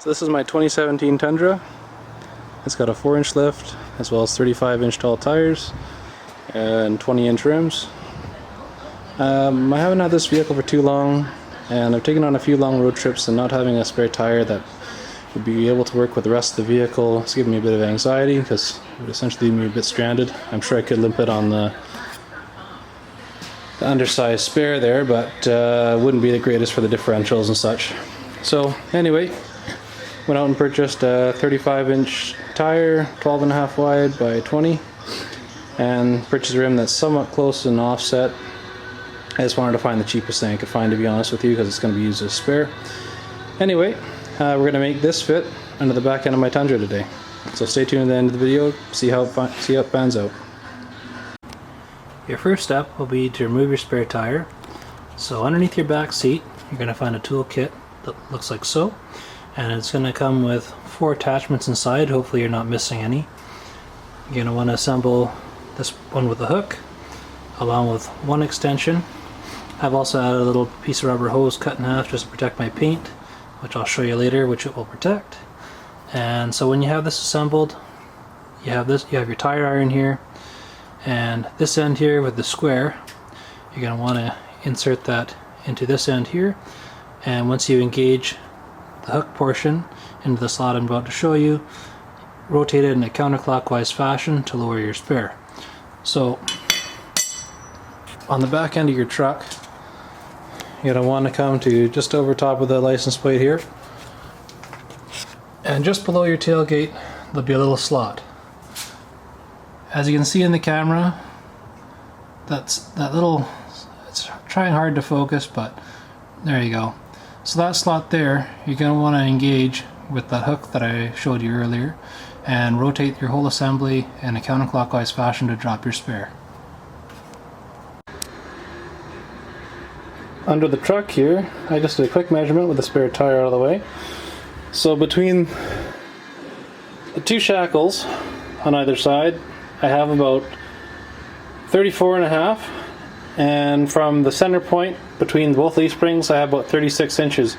So this is my 2017 Tundra. It's got a 4-inch lift as well as 35-inch tall tires and 20-inch rims. I haven't had this vehicle for too long, and I've taken on a few long road trips, and not having a spare tire that would be able to work with the rest of the vehicle is giving me a bit of anxiety, because it would essentially leave me a bit stranded. I'm sure I could limp it on the undersized spare there, but wouldn't be the greatest for the differentials and such. So anyway, went out and purchased a 35-inch tire, 12.5 wide by 20, and purchased a rim that's somewhat close and offset. I just wanted to find the cheapest thing I could find, to be honest with you, because it's going to be used as a spare. Anyway, we're going to make this fit under the back end of my Tundra today. So stay tuned to the end of the video, see how it pans out. Your first step will be to remove your spare tire. So underneath your back seat, you're going to find a tool kit that looks like so. And it's going to come with 4 attachments inside. Hopefully you're not missing any. You're going to want to assemble this one with a hook, along with one extension. I've also added a little piece of rubber hose cut in half just to protect my paint, which I'll show you later, which it will protect. And so when you have this assembled, you have your tire iron here, and this end here with the square, you're going to want to insert that into this end here. And once you engage the hook portion into the slot I'm about to show you, rotate it in a counterclockwise fashion to lower your spare. So on the back end of your truck, you're going to want to come to just over top of the license plate here, and just below your tailgate there'll be a little slot. As you can see in the camera, it's trying hard to focus, but there you go. So that slot there, you're going to want to engage with that hook that I showed you earlier, and rotate your whole assembly in a counterclockwise fashion to drop your spare. Under the truck here, I just did a quick measurement with the spare tire out of the way. So between the 2 shackles on either side, I have about 34.5, and from the center point between both leaf springs I have about 36 inches.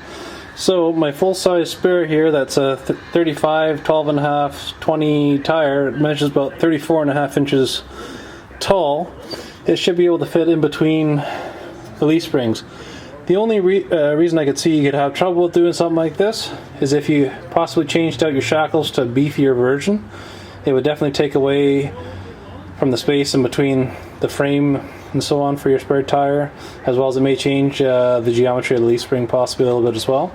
So my full-size spare here, that's a 35, 12.5, 20 tire, measures about 34.5 inches tall. It should be able to fit in between the leaf springs. The only reason I could see you could have trouble with doing something like this is if you possibly changed out your shackles to a beefier version. It would definitely take away from the space in between the frame and so on for your spare tire, as well as it may change the geometry of the leaf spring possibly a little bit as well.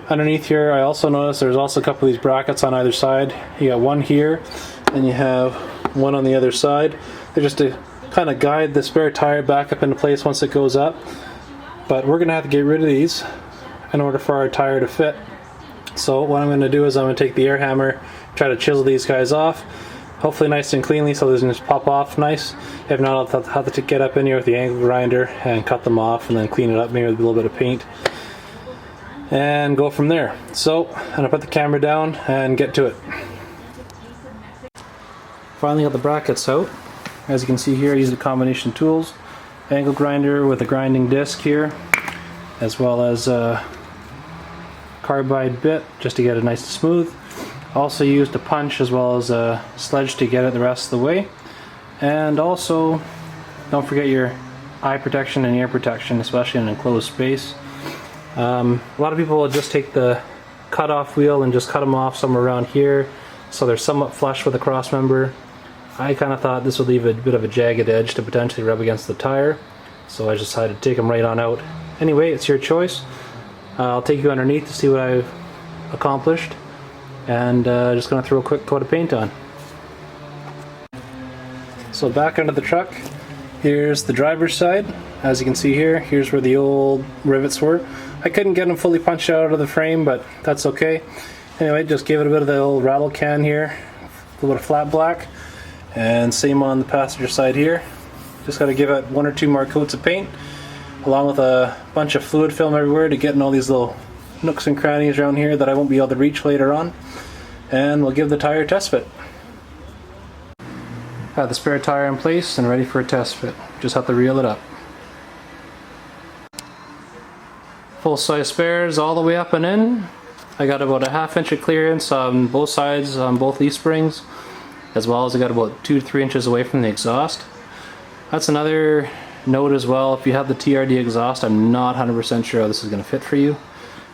Underneath here, I also noticed there's also a couple of these brackets on either side. You got one here, and you have one on the other side. They're just to kind of guide the spare tire back up into place once it goes up. But we're going to have to get rid of these in order for our tire to fit. So what I'm going to do is I'm going to take the air hammer, try to chisel these guys off, hopefully nice and cleanly so they can just pop off nice. If not, I'll have to get up in here with the angle grinder and cut them off, and then clean it up maybe with a little bit of paint and go from there. So I'm going to put the camera down and get to it. Finally got the brackets out. As you can see here, I use a combination of tools. Angle grinder with a grinding disc here, as well as a carbide bit just to get it nice and smooth. Also used a punch as well as a sledge to get it the rest of the way. And also, don't forget your eye protection and ear protection, especially in an enclosed space. A lot of people will just take the cut-off wheel and just cut them off somewhere around here, so they're somewhat flush with the cross member. I kind of thought this would leave a bit of a jagged edge to potentially rub against the tire, so I decided to take them right on out. Anyway, it's your choice. I'll take you underneath to see what I've accomplished, and just going to throw a quick coat of paint on. So back under the truck, here's the driver's side. As you can see here, here's where the old rivets were. I couldn't get them fully punched out of the frame, but that's okay. Anyway, just give it a bit of the old rattle can here, a little bit of flat black. And same on the passenger side here. Just got to give it 1 or 2 more coats of paint, along with a bunch of fluid film everywhere to get in all these little nooks and crannies around here that I won't be able to reach later on. And we'll give the tire a test fit. Have the spare tire in place and ready for a test fit. Just have to reel it up. Full size spares all the way up and in. I got about a 1/2 inch of clearance on both sides on both leaf springs, as well as I got about 2 to 3 inches away from the exhaust. That's another note as well. If you have the TRD exhaust, I'm not 100% sure how this is going to fit for you,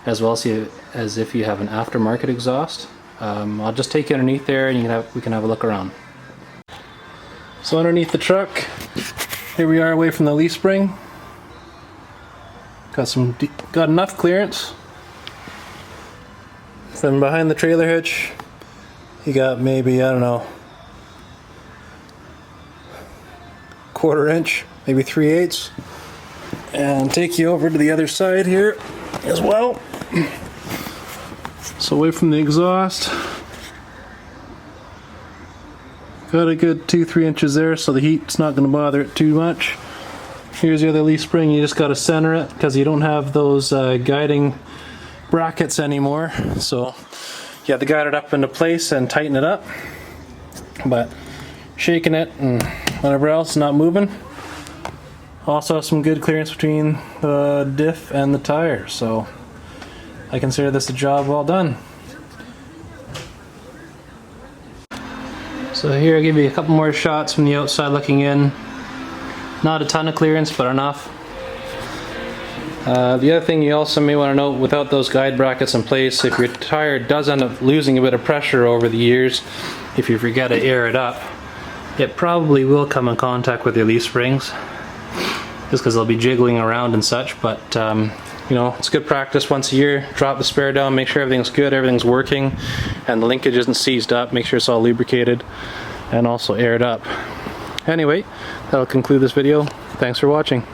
as well as if you have an aftermarket exhaust. I'll just take you underneath there and we can have a look around. So underneath the truck, here we are away from the leaf spring. Got enough clearance. Then behind the trailer hitch, you got maybe, I don't know, 1/4 inch, maybe 3/8. And take you over to the other side here as well. So away from the exhaust, got a good 2-3 inches there, so the heat's not going to bother it too much. Here's the other leaf spring. You just got to center it because you don't have those guiding brackets anymore, so you have to guide it up into place and tighten it up. But shaking it and whatever else is not moving. Also have some good clearance between the diff and the tire, so I consider this a job well done. So here I'll give you a couple more shots from the outside looking in. Not a ton of clearance, but enough. The other thing you also may want to note, without those guide brackets in place, if your tire does end up losing a bit of pressure over the years, if you forget to air it up, it probably will come in contact with your leaf springs, just because they'll be jiggling around and such. But you know, it's good practice. Once a year, drop the spare down, make sure everything's good, everything's working, and the linkage isn't seized up. Make sure it's all lubricated and also aired up. Anyway, that'll conclude this video. Thanks for watching.